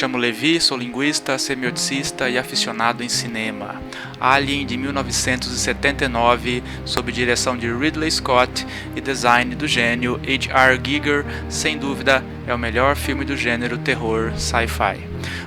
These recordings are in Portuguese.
chamo Levi, sou linguista, semioticista e aficionado em cinema. Alien de 1979, sob direção de Ridley Scott e design do gênio H.R. Giger, sem dúvida é o melhor filme do gênero terror sci-fi.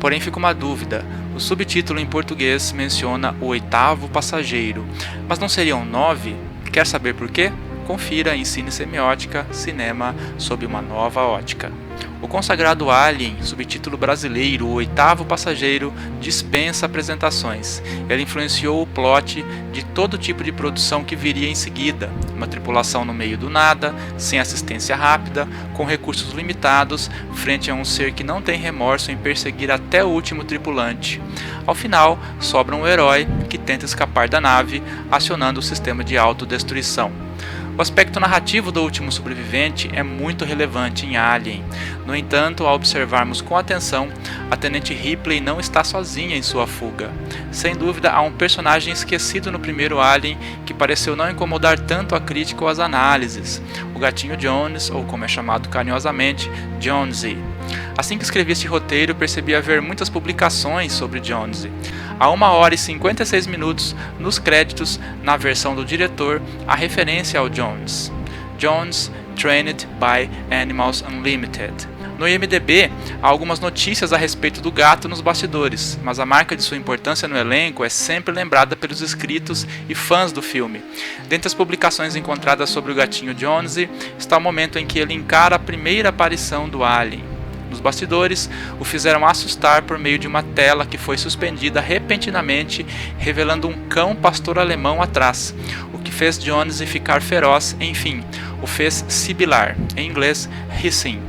Porém fica uma dúvida, o subtítulo em português menciona o oitavo passageiro, mas não seriam 9? Quer saber por quê? Confira em Cine Semiótica, cinema sob uma nova ótica. O consagrado Alien, subtítulo brasileiro O Oitavo Passageiro, dispensa apresentações. Ele influenciou o plot de todo tipo de produção que viria em seguida. Uma tripulação no meio do nada, sem assistência rápida, com recursos limitados, frente a um ser que não tem remorso em perseguir até o último tripulante. Ao final, sobra um herói que tenta escapar da nave, acionando o sistema de autodestruição. O aspecto narrativo do último sobrevivente é muito relevante em Alien. No entanto, ao observarmos com atenção, a Tenente Ripley não está sozinha em sua fuga. Sem dúvida, há um personagem esquecido no primeiro Alien que pareceu não incomodar tanto a crítica ou as análises: o gatinho Jones, ou como é chamado carinhosamente, Jonesy. Assim que escrevi este roteiro, percebi haver muitas publicações sobre Jonesy. Há 1h56, nos créditos, na versão do diretor, a referência ao Jones. Jones, Trained by Animals Unlimited. No IMDb, há algumas notícias a respeito do gato nos bastidores, mas a marca de sua importância no elenco é sempre lembrada pelos inscritos e fãs do filme. Dentre as publicações encontradas sobre o gatinho Jonesy, está o momento em que ele encara a primeira aparição do Alien. Nos bastidores, o fizeram assustar por meio de uma tela que foi suspendida repentinamente, revelando um cão pastor alemão atrás, o que fez Jonesy ficar feroz, enfim, o fez sibilar, em inglês, hissing.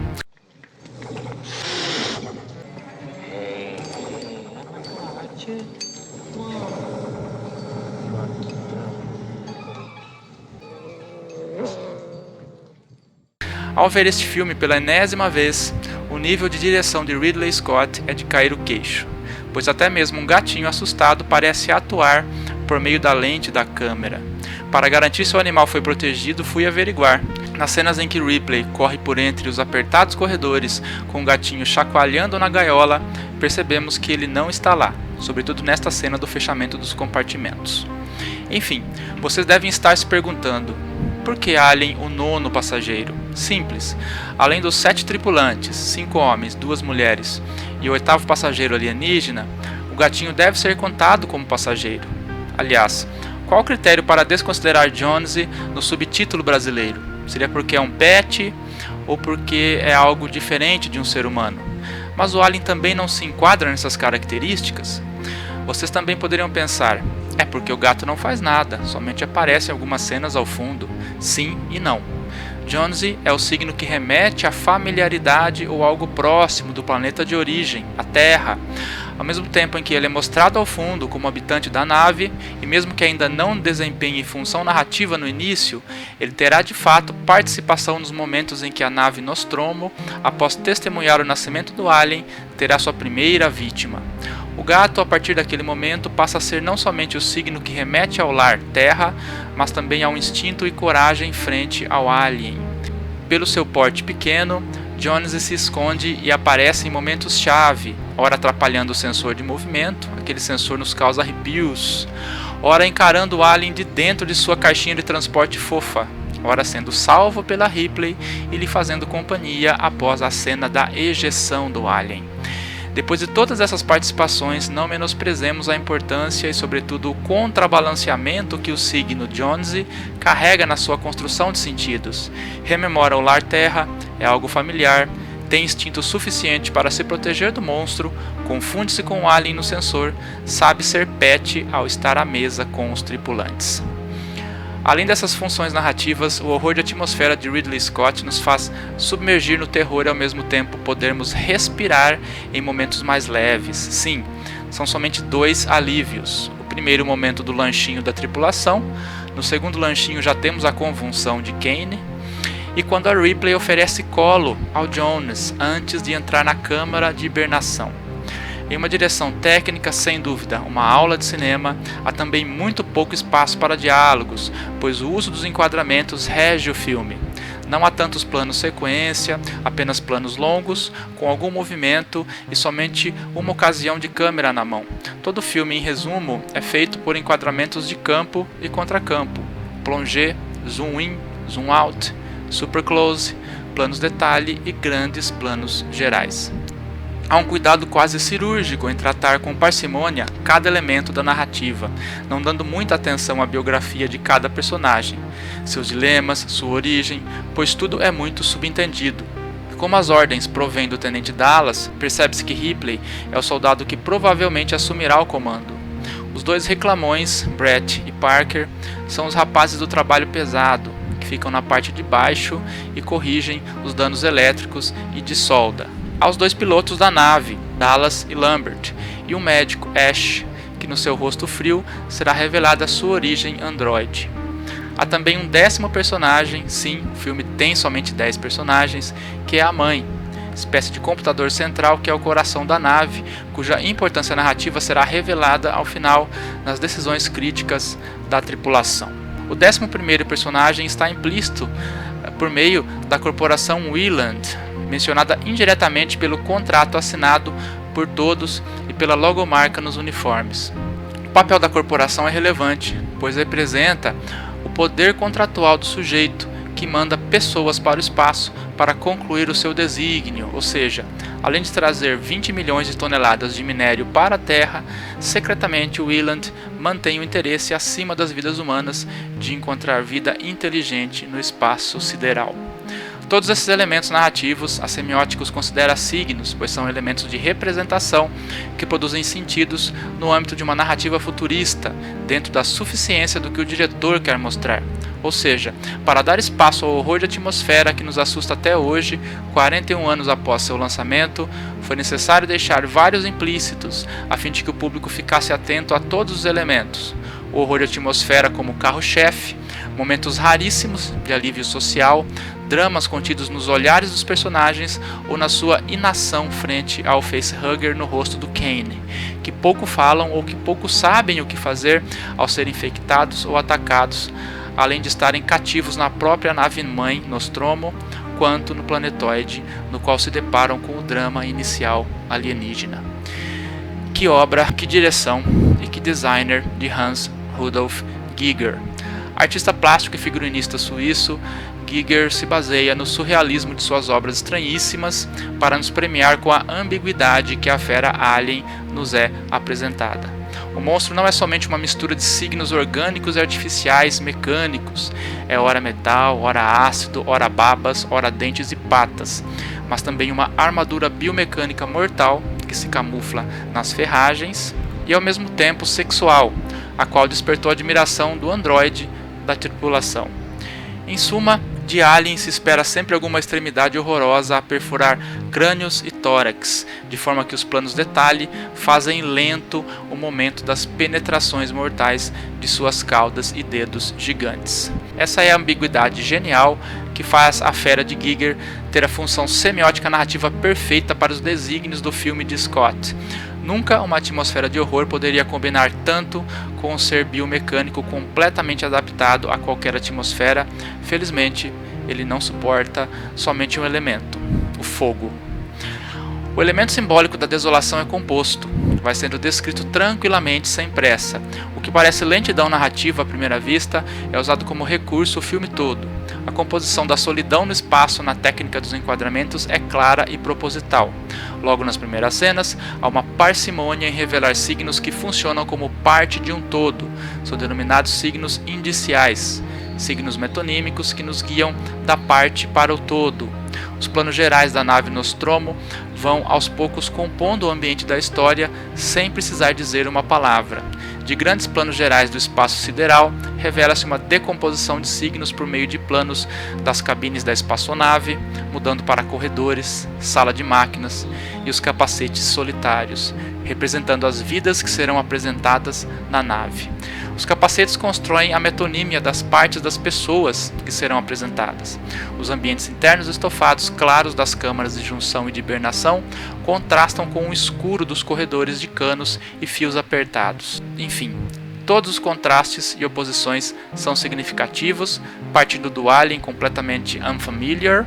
Ao ver este filme pela enésima vez, o nível de direção de Ridley Scott é de cair o queixo, pois até mesmo um gatinho assustado parece atuar por meio da lente da câmera. Para garantir se o animal foi protegido, fui averiguar. Nas cenas em que Ripley corre por entre os apertados corredores com o gatinho chacoalhando na gaiola, percebemos que ele não está lá, sobretudo nesta cena do fechamento dos compartimentos. Enfim, vocês devem estar se perguntando: por que Alien, o nono passageiro? Simples. Além dos 7 tripulantes, 5 homens, 2 mulheres e o oitavo passageiro alienígena, o gatinho deve ser contado como passageiro. Aliás, qual o critério para desconsiderar Jonesy no subtítulo brasileiro? Seria porque é um pet ou porque é algo diferente de um ser humano? Mas o Alien também não se enquadra nessas características? Vocês também poderiam pensar: é porque o gato não faz nada, somente aparece em algumas cenas ao fundo. Sim e não. Jonesy é o signo que remete à familiaridade ou algo próximo do planeta de origem, a Terra. Ao mesmo tempo em que ele é mostrado ao fundo como habitante da nave, e mesmo que ainda não desempenhe função narrativa no início, ele terá de fato participação nos momentos em que a nave Nostromo, após testemunhar o nascimento do Alien, terá sua primeira vítima. O gato, a partir daquele momento, passa a ser não somente o signo que remete ao lar Terra, mas também ao instinto e coragem frente ao Alien. Pelo seu porte pequeno, Jonesy se esconde e aparece em momentos-chave, ora atrapalhando o sensor de movimento, aquele sensor nos causa arrepios, ora encarando o Alien de dentro de sua caixinha de transporte fofa, ora sendo salvo pela Ripley e lhe fazendo companhia após a cena da ejeção do Alien. Depois de todas essas participações, não menosprezemos a importância e, sobretudo, o contrabalanceamento que o signo Jonesy carrega na sua construção de sentidos. Rememora o lar Terra, é algo familiar, tem instinto suficiente para se proteger do monstro, confunde-se com o alien no sensor, sabe ser pet ao estar à mesa com os tripulantes. Além dessas funções narrativas, o horror de atmosfera de Ridley Scott nos faz submergir no terror e ao mesmo tempo podermos respirar em momentos mais leves. Sim, são somente 2 alívios. O primeiro momento do lanchinho da tripulação, no segundo lanchinho já temos a convulsão de Kane, e quando a Ripley oferece colo ao Jones antes de entrar na câmara de hibernação. Em uma direção técnica, sem dúvida, uma aula de cinema, há também muito pouco espaço para diálogos, pois o uso dos enquadramentos rege o filme. Não há tantos planos sequência, apenas planos longos, com algum movimento e somente uma ocasião de câmera na mão. Todo o filme, em resumo, é feito por enquadramentos de campo e contracampo, plongé, zoom in, zoom out, super close, planos detalhe e grandes planos gerais. Há um cuidado quase cirúrgico em tratar com parcimônia cada elemento da narrativa, não dando muita atenção à biografia de cada personagem, seus dilemas, sua origem, pois tudo é muito subentendido. Como as ordens provêm do Tenente Dallas, percebe-se que Ripley é o soldado que provavelmente assumirá o comando. Os dois reclamões, Brett e Parker, são os rapazes do trabalho pesado, que ficam na parte de baixo e corrigem os danos elétricos e de solda. Há os dois pilotos da nave, Dallas e Lambert, e um médico, Ash, que no seu rosto frio será revelada a sua origem androide. Há também um 10º personagem, sim, o filme tem somente 10 personagens, que é a mãe, espécie de computador central que é o coração da nave, cuja importância narrativa será revelada ao final nas decisões críticas da tripulação. O 11º personagem está implícito por meio da corporação Weyland, mencionada indiretamente pelo contrato assinado por todos e pela logomarca nos uniformes. O papel da corporação é relevante, pois representa o poder contratual do sujeito que manda pessoas para o espaço para concluir o seu desígnio, ou seja, além de trazer 20 milhões de toneladas de minério para a Terra, secretamente o Weyland mantém o interesse acima das vidas humanas de encontrar vida inteligente no espaço sideral. Todos esses elementos narrativos, a semiótica os considera signos, pois são elementos de representação que produzem sentidos no âmbito de uma narrativa futurista, dentro da suficiência do que o diretor quer mostrar. Ou seja, para dar espaço ao horror de atmosfera que nos assusta até hoje, 41 anos após seu lançamento, foi necessário deixar vários implícitos, a fim de que o público ficasse atento a todos os elementos. O horror de atmosfera como carro-chefe, momentos raríssimos de alívio social, dramas contidos nos olhares dos personagens ou na sua inação frente ao facehugger no rosto do Kane, que pouco falam ou que pouco sabem o que fazer ao serem infectados ou atacados, além de estarem cativos na própria nave-mãe Nostromo, quanto no planetoide no qual se deparam com o drama inicial alienígena. Que obra, que direção e que designer de Hans Rudolf Giger. Artista plástico e figurinista suíço, Giger se baseia no surrealismo de suas obras estranhíssimas para nos premiar com a ambiguidade que a fera alien nos é apresentada. O monstro não é somente uma mistura de signos orgânicos e artificiais mecânicos, é ora metal, ora ácido, ora babas, ora dentes e patas, mas também uma armadura biomecânica mortal que se camufla nas ferragens e ao mesmo tempo sexual, a qual despertou a admiração do androide da tripulação. Em suma, de Alien se espera sempre alguma extremidade horrorosa a perfurar crânios e tórax, de forma que os planos detalhe fazem lento o momento das penetrações mortais de suas caudas e dedos gigantes. Essa é a ambiguidade genial que faz a fera de Giger ter a função semiótica narrativa perfeita para os desígnios do filme de Scott. Nunca uma atmosfera de horror poderia combinar tanto com um ser biomecânico completamente adaptado a qualquer atmosfera. Felizmente, ele não suporta somente um elemento, o fogo. O elemento simbólico da desolação é composto, vai sendo descrito tranquilamente, sem pressa. O que parece lentidão narrativa à primeira vista é usado como recurso o filme todo. A composição da solidão no espaço na técnica dos enquadramentos é clara e proposital. Logo nas primeiras cenas, há uma parcimônia em revelar signos que funcionam como parte de um todo. São denominados signos indiciais, signos metonímicos que nos guiam da parte para o todo. Os planos gerais da nave Nostromo vão aos poucos compondo o ambiente da história sem precisar dizer uma palavra. De grandes planos gerais do espaço sideral, revela-se uma decomposição de signos por meio de planos das cabines da espaçonave, mudando para corredores, sala de máquinas e os capacetes solitários, representando as vidas que serão apresentadas na nave. Os capacetes constroem a metonímia das partes das pessoas que serão apresentadas. Os ambientes internos estofados claros das câmaras de junção e de hibernação contrastam com o escuro dos corredores de canos e fios apertados. Enfim, Todos os contrastes e oposições são significativos, partindo do alien completamente unfamiliar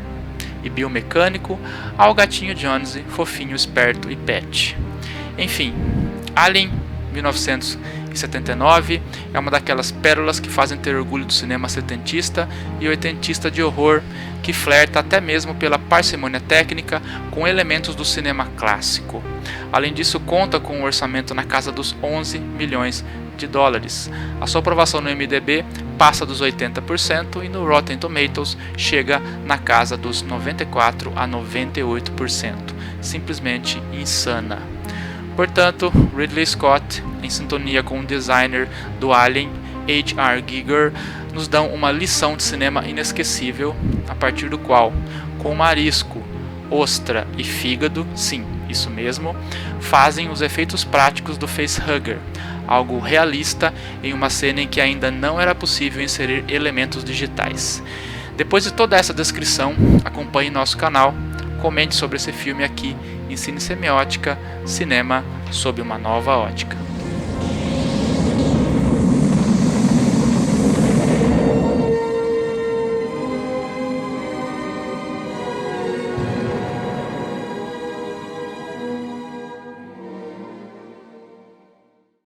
e biomecânico, ao gatinho Jonesy, fofinho, esperto e pet. Enfim, Alien 1979 é uma daquelas pérolas que fazem ter orgulho do cinema setentista e oitentista de horror, que flerta até mesmo pela parcimônia técnica com elementos do cinema clássico. Além disso, conta com um orçamento na casa dos 11 milhões de dólares. A sua aprovação no IMDb passa dos 80% e no Rotten Tomatoes chega na casa dos 94 a 98%. Simplesmente insana. Portanto, Ridley Scott, em sintonia com o designer do Alien, H.R. Giger, nos dão uma lição de cinema inesquecível, a partir do qual, com marisco, ostra e fígado, sim, isso mesmo, fazem os efeitos práticos do facehugger, algo realista em uma cena em que ainda não era possível inserir elementos digitais. Depois de toda essa descrição, acompanhe nosso canal, comente sobre esse filme aqui em Cine Semiótica, cinema sob uma nova ótica.